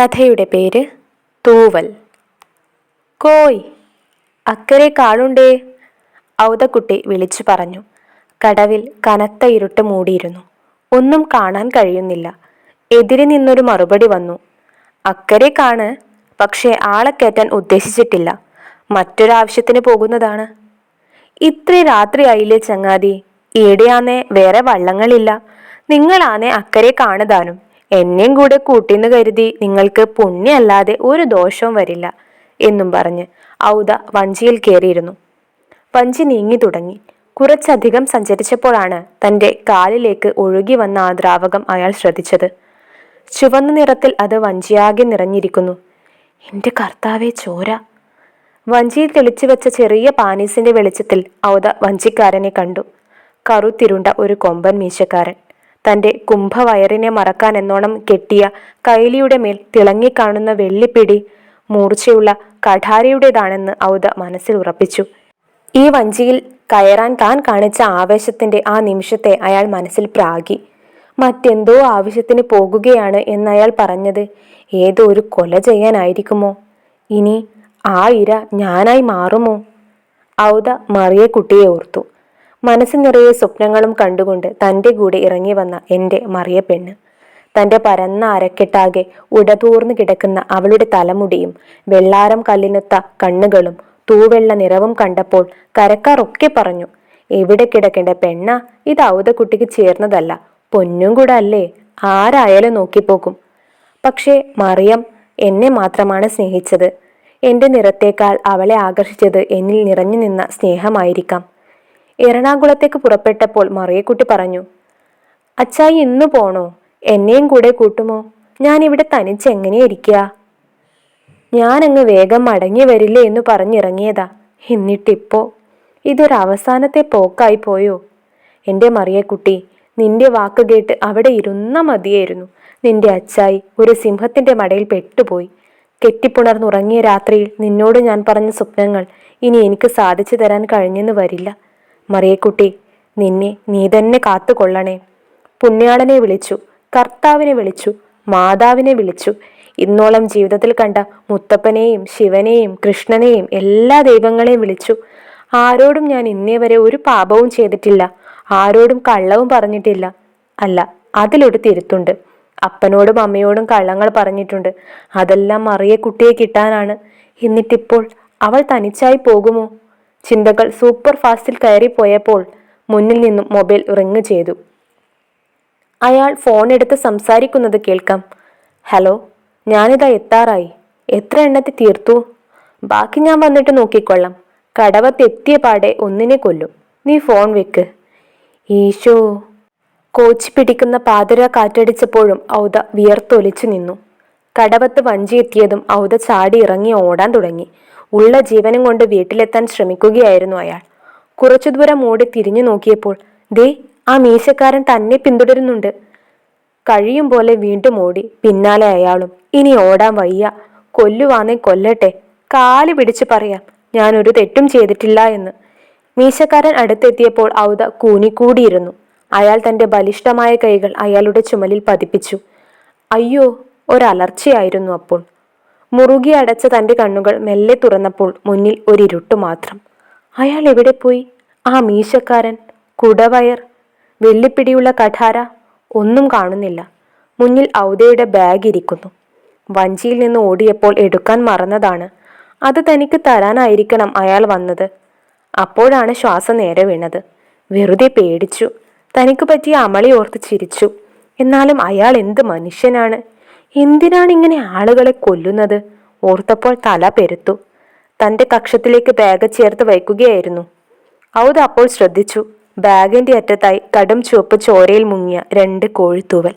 കഥയുടെ പേര് തൂവൽ. കോയ്, അക്കരെ കാളുണ്ടേ, ഔതക്കുട്ടി വിളിച്ചു പറഞ്ഞു. കടവിൽ കനത്ത ഇരുട്ട് മൂടിയിരുന്നു. ഒന്നും കാണാൻ കഴിയുന്നില്ല. എതിരെ നിന്നൊരു മറുപടി വന്നു. അക്കരെ കാണ്, പക്ഷേ ആളെ കയറ്റാൻ ഉദ്ദേശിച്ചിട്ടില്ല, മറ്റൊരാവശ്യത്തിന് പോകുന്നതാണ്. ഇത്ര രാത്രിയായില്ലേ ചങ്ങാതി, ഈടെയാന്നേ വേറെ വള്ളങ്ങളില്ല, നിങ്ങളാന്നേ അക്കരെ കാണുതാനും. എന്നെയും കൂടെ കൂട്ടിന്ന് കരുതി നിങ്ങൾക്ക് പുണ്യല്ലാതെ ഒരു ദോഷവും വരില്ല എന്നും പറഞ്ഞ് ഔദ വഞ്ചിയിൽ കയറിയിരുന്നു. വഞ്ചി നീങ്ങി തുടങ്ങി. കുറച്ചധികം സഞ്ചരിച്ചപ്പോഴാണ് തൻ്റെ കാലിലേക്ക് ഒഴുകി വന്ന ആ ദ്രാവകം അയാൾ ശ്രദ്ധിച്ചത്. ചുവന്ന നിറത്തിൽ അത് വഞ്ചിയാകെ നിറഞ്ഞിരിക്കുന്നു. എൻ്റെ കർത്താവേ, ചോര! വഞ്ചിയിൽ തെളിച്ചു വെച്ച ചെറിയ പാനീസിന്റെ വെളിച്ചത്തിൽ ഔദ വഞ്ചിക്കാരനെ കണ്ടു. കറുത്തിരുണ്ട ഒരു കൊമ്പൻ മീശക്കാരൻ. തൻ്റെ കുംഭവയറിനെ മറക്കാൻ എന്നോണം കെട്ടിയ കൈലിയുടെ മേൽ തിളങ്ങിക്കാണുന്ന വെള്ളിപ്പിടി മൂർച്ചയുള്ള കഠാരയുടേതാണെന്ന് ഔദ മനസ്സിൽ ഉറപ്പിച്ചു. ഈ വഞ്ചിയിൽ കയറാൻ താൻ കാണിച്ച ആവേശത്തിന്റെ ആ നിമിഷത്തെ അയാൾ മനസ്സിൽ പ്രാഗി. മറ്റെന്തോ ആവശ്യത്തിന് പോകുകയാണ് എന്നയാൾ പറഞ്ഞത് ഏതോ ഒരു കൊല ചെയ്യാനായിരിക്കുമോ? ഇനി ആ ഇര ഞാനായി മാറുമോ? ഔദ മറിയക്കുട്ടിയെ ഓർത്തു. മനസ്സ് നിറയെ സ്വപ്നങ്ങളും കണ്ടുകൊണ്ട് തൻ്റെ കൂടെ ഇറങ്ങി വന്ന എൻ്റെ മറിയ പെണ്ണ്. തൻ്റെ പരന്ന അരക്കെട്ടാകെ ഉടതൂർന്നു കിടക്കുന്ന അവളുടെ തലമുടിയും വെള്ളാരം കല്ലിനൊത്ത കണ്ണുകളും തൂവെള്ള നിറവും കണ്ടപ്പോൾ കരക്കാരൊക്കെ പറഞ്ഞു, എവിടെ കിടക്കേണ്ട പെണ്ണ, ഇത് ഔദക്കുട്ടിക്ക് ചേർന്നതല്ല, പൊന്നും കൂടെ അല്ലേ, ആരായാലും നോക്കിപ്പോക്കും. പക്ഷേ മറിയം എന്നെ മാത്രമാണ് സ്നേഹിച്ചത്. എൻ്റെ നിറത്തേക്കാൾ അവളെ ആകർഷിച്ചത് എന്നിൽ നിറഞ്ഞു നിന്ന സ്നേഹമായിരിക്കാം. എറണാകുളത്തേക്ക് പുറപ്പെട്ടപ്പോൾ മറിയക്കുട്ടി പറഞ്ഞു, അച്ചായി ഇന്നു പോണോ? എന്നെയും കൂടെ കൂട്ടുമോ? ഞാനിവിടെ തനിച്ചെങ്ങനെ ഇരിക്കുക? ഞാനങ്ങ് വേഗം മടങ്ങി വരില്ലേ എന്ന് പറഞ്ഞിറങ്ങിയതാ. എന്നിട്ടിപ്പോ ഇതൊരവസാനത്തെ പോക്കായി പോയോ? എൻ്റെ മറിയക്കുട്ടി, നിന്റെ വാക്ക് കേട്ട് അവിടെ ഇരുന്ന മതിയായിരുന്നു. നിന്റെ അച്ചായി ഒരു സിംഹത്തിന്റെ മടയിൽ പെട്ടുപോയി. കെട്ടിപ്പുണർന്നുറങ്ങിയ രാത്രിയിൽ നിന്നോട് ഞാൻ പറഞ്ഞ സ്വപ്നങ്ങൾ ഇനി എനിക്ക് സാധിച്ചു തരാൻ കഴിഞ്ഞെന്ന് വരില്ല. മറിയക്കുട്ടി, നിന്നെ നീ തന്നെ കാത്തുകൊള്ളണേ. പുണ്യാളനെ വിളിച്ചു, കർത്താവിനെ വിളിച്ചു, മാതാവിനെ വിളിച്ചു. ഇന്നോളം ജീവിതത്തിൽ കണ്ട മുത്തപ്പനെയും ശിവനെയും കൃഷ്ണനെയും എല്ലാ ദൈവങ്ങളെയും വിളിച്ചു. ആരോടും ഞാൻ ഇന്നേ വരെ ഒരു പാപവും ചെയ്തിട്ടില്ല, ആരോടും കള്ളവും പറഞ്ഞിട്ടില്ല. അല്ല, അതിലൊരു തിരുത്തുണ്ട്. അപ്പനോടും അമ്മയോടും കള്ളങ്ങൾ പറഞ്ഞിട്ടുണ്ട്. അതെല്ലാം മറിയക്കുട്ടിയെ കിട്ടാനാണ്. എന്നിട്ടിപ്പോൾ അവൾ തനിച്ചായി പോകുമോ? ചിന്തകൾ സൂപ്പർ ഫാസ്റ്റിൽ കയറിപ്പോയപ്പോൾ മുന്നിൽ നിന്നും മൊബൈൽ റിങ് ചെയ്തു. അയാൾ ഫോൺ എടുത്ത് സംസാരിക്കുന്നത് കേൾക്കാം. ഹലോ, ഞാനിതാ എത്താറായി. എത്ര എണ്ണത്തിൽ തീർത്തു? ബാക്കി ഞാൻ വന്നിട്ട് നോക്കിക്കൊള്ളാം. കടവത്തെത്തിയ പാടെ ഒന്നിനെ കൊല്ലും. നീ ഫോൺ വെക്ക്. ഈശോ! കോച്ചി പിടിക്കുന്ന പാതിര കാറ്റടിച്ചപ്പോഴും ഔദ വിയർത്തൊലിച്ചു നിന്നു. കടവത്ത് വഞ്ചി എത്തിയതും ഔദ ചാടി ഇറങ്ങി ഓടാൻ തുടങ്ങി. ഉള്ള ജീവനും കൊണ്ട് വീട്ടിലെത്താൻ ശ്രമിക്കുകയായിരുന്നു അയാൾ. കുറച്ചു ദൂരം ഓടി തിരിഞ്ഞു നോക്കിയപ്പോൾ ദേ, ആ മീശക്കാരൻ തന്നെ പിന്തുടരുന്നുണ്ട്. കഴിയും പോലെ വീണ്ടും ഓടി. പിന്നാലെ അയാളും. ഇനി ഓടാൻ വയ്യ. കൊല്ലുവാന്നേ കൊല്ലട്ടെ, കാല് പിടിച്ച് പറയാം ഞാനൊരു തെറ്റും ചെയ്തിട്ടില്ല എന്ന്. മീശക്കാരൻ അടുത്തെത്തിയപ്പോൾ ഔദ കൂനിക്കൂടിയിരുന്നു. അയാൾ തൻ്റെ ബലിഷ്ഠമായ കൈകൾ അയാളുടെ ചുമലിൽ പതിപ്പിച്ചു. അയ്യോ, ഒരലർച്ചയായിരുന്നു അപ്പോൾ. മുറുകി അടച്ച തൻ്റെ കണ്ണുകൾ മെല്ലെ തുറന്നപ്പോൾ മുന്നിൽ ഒരിരുട്ടു മാത്രം. അയാൾ എവിടെ പോയി? ആ മീശക്കാരൻ, കുടവയർ, വെള്ളിപ്പിടിയുള്ള കഠാര, ഒന്നും കാണുന്നില്ല. മുന്നിൽ ഔദയുടെ ബാഗ് ഇരിക്കുന്നു. വഞ്ചിയിൽ നിന്ന് ഓടിയപ്പോൾ എടുക്കാൻ മറന്നതാണ്. അത് തനിക്ക് തരാനായിരിക്കണം അയാൾ വന്നത്. അപ്പോഴാണ് ശ്വാസം നേരെ വീണത്. വെറുതെ പേടിച്ചു. തനിക്ക് പറ്റിയ അമളി ഓർത്ത് ചിരിച്ചു. എന്നാലും അയാൾ എന്ത് മനുഷ്യനാണ്! എന്തിനാണ് ഇങ്ങനെ ആളുകളെ കൊല്ലുന്നത് ഓർത്തപ്പോൾ തല പെരുത്തു. തൻ്റെ കക്ഷത്തിലേക്ക് ബാഗ് ചേർത്ത് വയ്ക്കുകയായിരുന്നു. ഔദ അപ്പോൾ ശ്രദ്ധിച്ചു, ബാഗിന്റെ അറ്റത്തായി കടും ചുവപ്പ് ചോരയിൽ മുങ്ങിയ 2 കോഴിത്തൂവൽ.